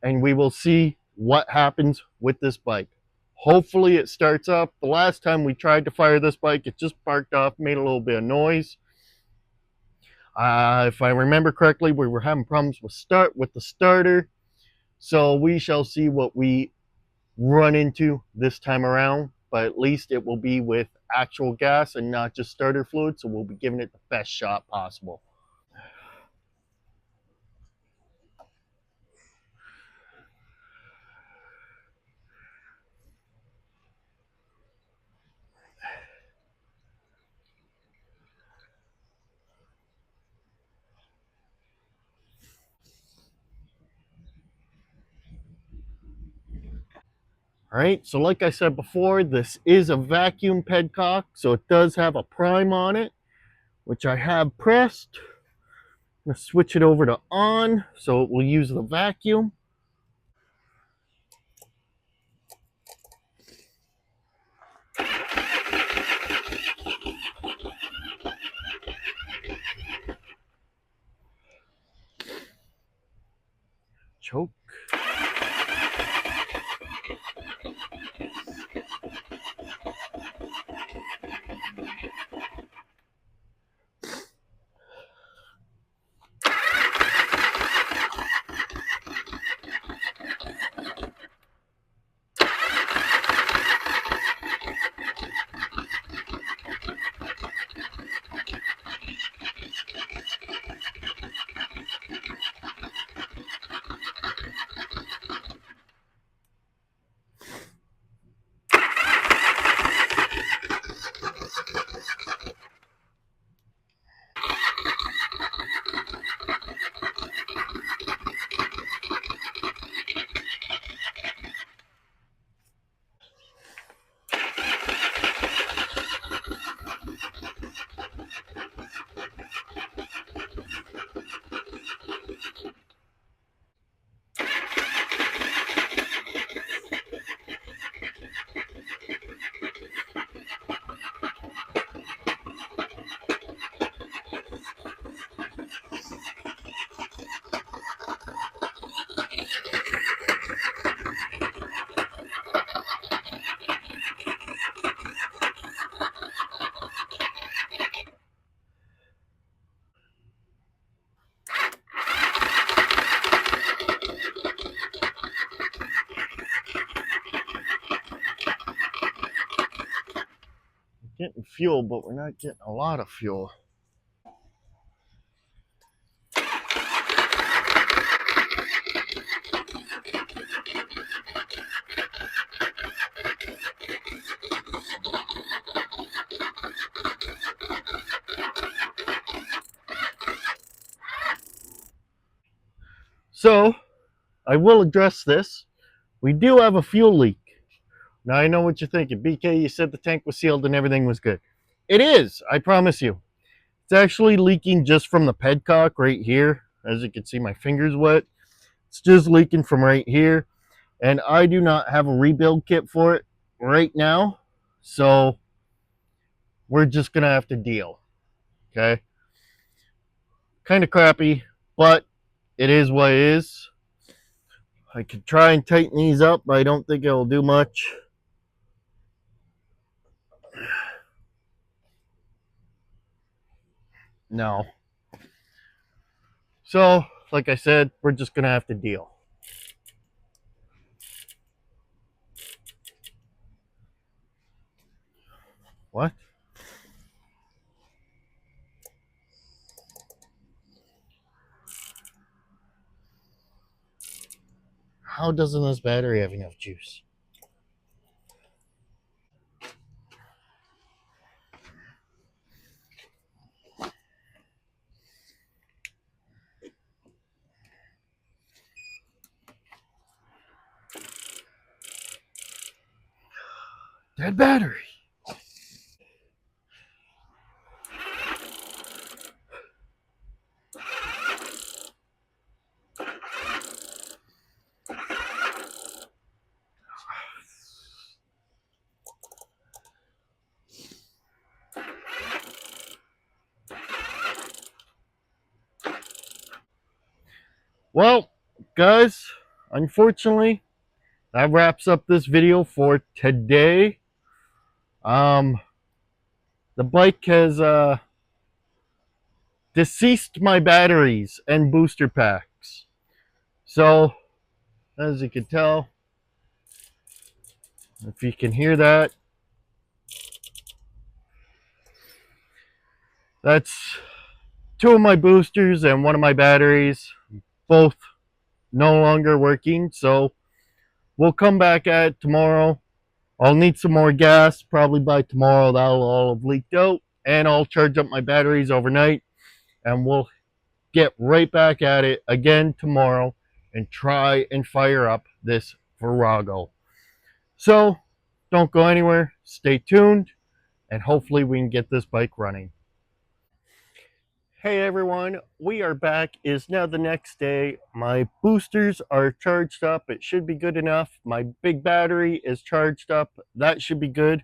and we will see what happens with this bike. Hopefully it starts up. The last time we tried to fire this bike, it just sparked off, made a little bit of noise. If I remember correctly, we were having problems with the starter. So we shall see what we run into this time around, but at least it will be with actual gas and not just starter fluid, so we'll be giving it the best shot possible. All right, so like I said before, this is a vacuum pedcock, so it does have a prime on it, which I have pressed. I'm gonna switch it over to on, so it will use the vacuum. Choke. Getting fuel, but we're not getting a lot of fuel. So I will address this. We do have a fuel leak. Now I know what you're thinking. BK, you said the tank was sealed and everything was good. It is, I promise you. It's actually leaking just from the pedcock right here. As you can see, my finger's wet. It's just leaking from right here. And I do not have a rebuild kit for it right now. So we're just going to have to deal. Okay. Kind of crappy, but it is what it is. I could try and tighten these up, but I don't think it'll do much. No. So, like I said, we're just going to have to deal. What? How doesn't this battery have enough juice? Dead battery. Well, guys, unfortunately, that wraps up this video for today. Um, the bike has deceased my batteries and booster packs. So, as you can tell, if you can hear that, that's two of my boosters and one of my batteries, both no longer working. So, we'll come back at it tomorrow. I'll need some more gas. Probably by tomorrow, that'll all have leaked out. And I'll charge up my batteries overnight. And we'll get right back at it again tomorrow and try and fire up this Virago. So don't go anywhere. Stay tuned. And hopefully we can get this bike running. Hey everyone, we are back. It's now the next day. My boosters are charged up. It should be good enough. My big battery is charged up. That should be good.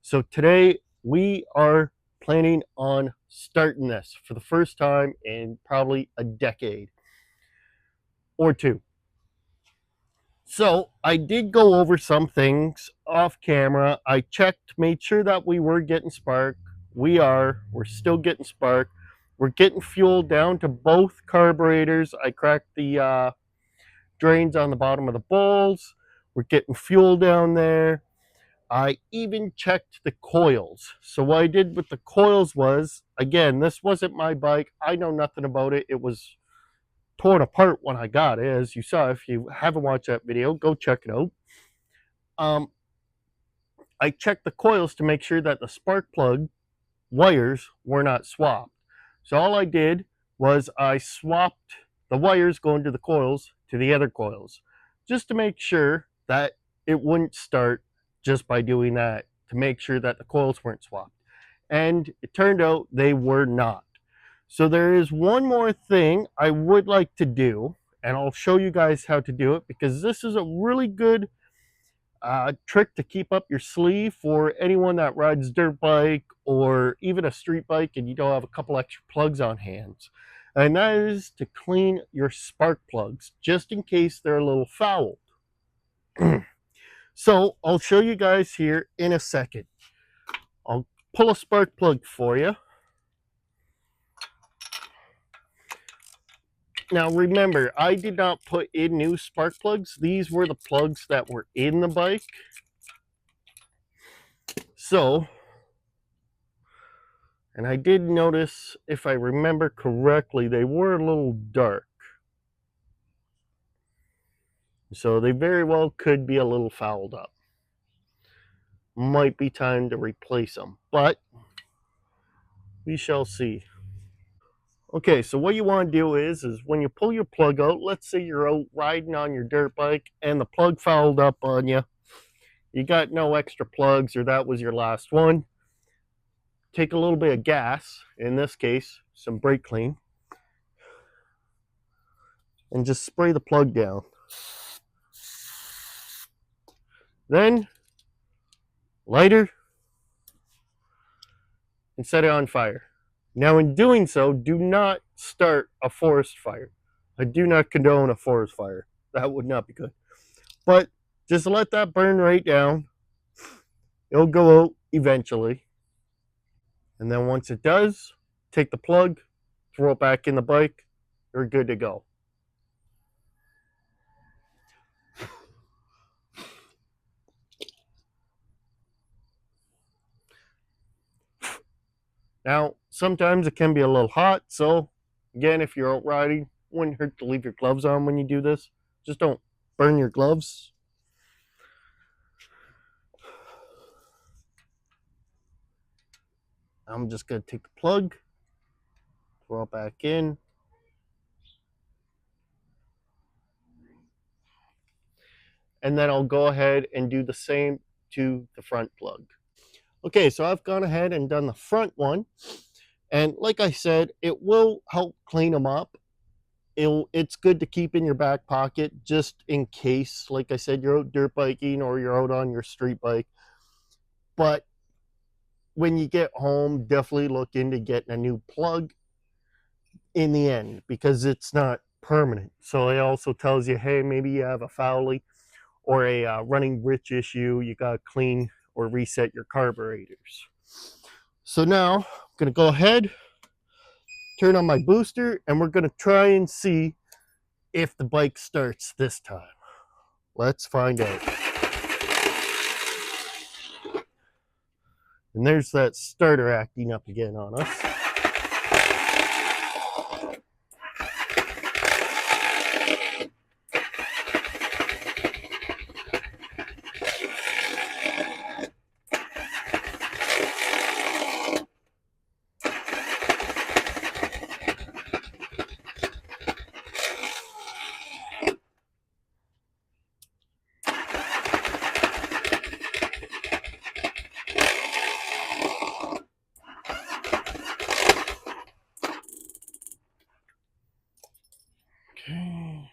So today we are planning on starting this for the first time in probably a decade or two. So I did go over some things off camera. I checked, made sure that we were getting spark. We're still getting spark. We're getting fuel down to both carburetors. I cracked the drains on the bottom of the bowls. We're getting fuel down there. I even checked the coils. So what I did with the coils was, again, this wasn't my bike. I know nothing about it. It was torn apart when I got it, as you saw. If you haven't watched that video, go check it out. I checked the coils to make sure that the spark plug wires were not swapped. So all I did was I swapped the wires going to the coils to the other coils, just to make sure that it wouldn't start just by doing that, to make sure that the coils weren't swapped. And it turned out they were not. So there is one more thing I would like to do, and I'll show you guys how to do it, because this is a really good trick to keep up your sleeve for anyone that rides dirt bike or even a street bike and you don't have a couple extra plugs on hands. And that is to clean your spark plugs, just in case they're a little fouled. So I'll show you guys here in a second. I'll pull a spark plug for you. Now remember, I did not put in new spark plugs. These were the plugs that were in the bike. So, and I did notice, if I remember correctly, they were a little dark. So they very well could be a little fouled up. Might be time to replace them, but we shall see. Okay, so what you want to do is when you pull your plug out, let's say you're out riding on your dirt bike and the plug fouled up on you. You got no extra plugs, or that was your last one. Take a little bit of gas, in this case, some brake clean, and just spray the plug down. Then, lighter, and set it on fire. Now, in doing so, do not start a forest fire. I do not condone a forest fire. That would not be good. But just let that burn right down. It'll go out eventually. And then once it does, take the plug, throw it back in the bike. You're good to go. Now, sometimes it can be a little hot. So, again, if you're out riding, wouldn't hurt to leave your gloves on when you do this. Just don't burn your gloves. I'm just going to take the plug, throw it back in. And then I'll go ahead and do the same to the front plug. Okay, so I've gone ahead and done the front one. And like I said, it will help clean them up. It's good to keep in your back pocket just in case, like I said, you're out dirt biking or you're out on your street bike. But when you get home, definitely look into getting a new plug in the end because it's not permanent. So it also tells you, hey, maybe you have a foulie or a running rich issue. You got to clean or reset your carburetors. So now I'm going to go ahead, turn on my booster, and we're going to try and see if the bike starts this time. Let's find out. And there's that starter acting up again on us. Okay.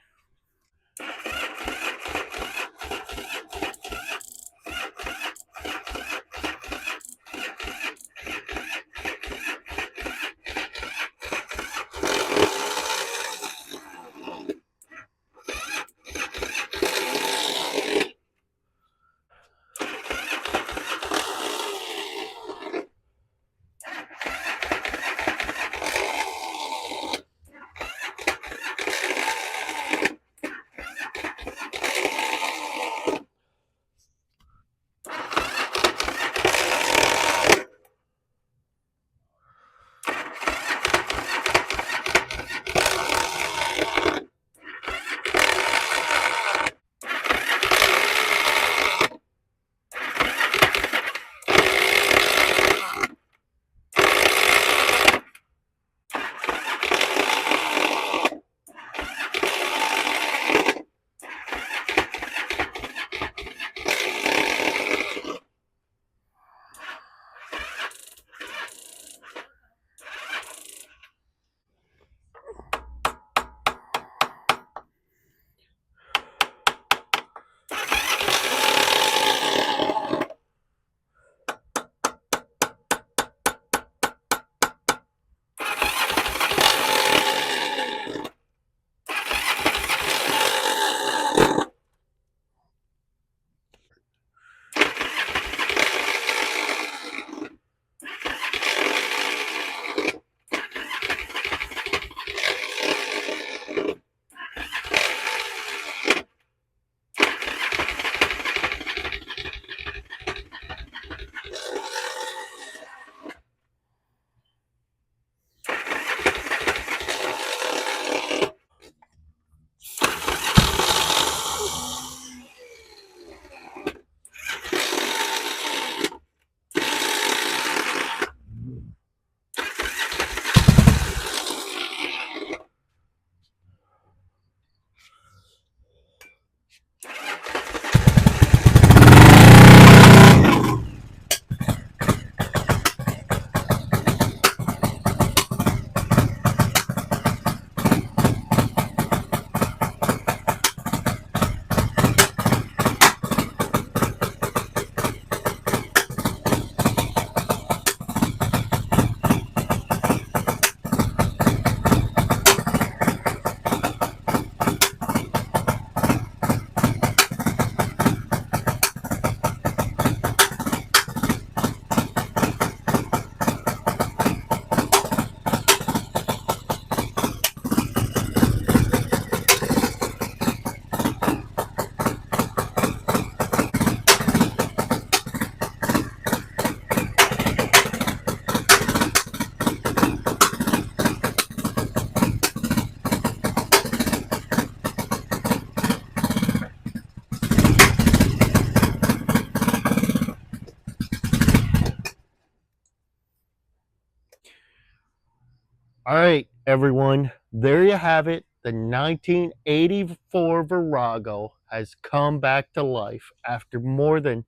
right, everyone, there you have it. The 1984 Virago has come back to life after more than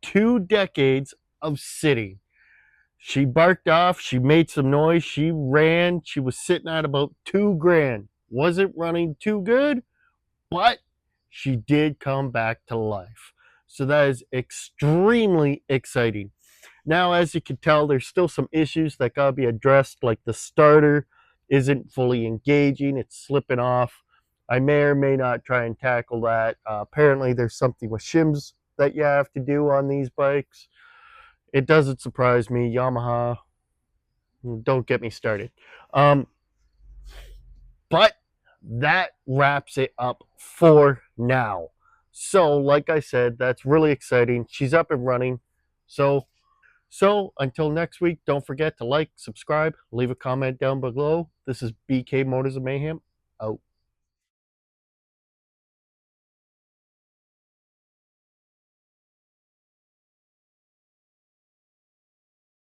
2 decades of sitting. She barked off, she made some noise, she ran, she was sitting at about 2 grand. Wasn't running too good, but she did come back to life. So that is extremely exciting. Now, as you can tell, there's still some issues that gotta be addressed, like the starter isn't fully engaging, it's slipping off. I may or may not try and tackle that. Apparently, there's something with shims that you have to do on these bikes. It doesn't surprise me. Yamaha, don't get me started. Um, but that wraps it up for now. So, like I said, that's really exciting. She's up and running. So until next week, don't forget to like, subscribe, leave a comment down below. This is BK Motors of Mayhem, out.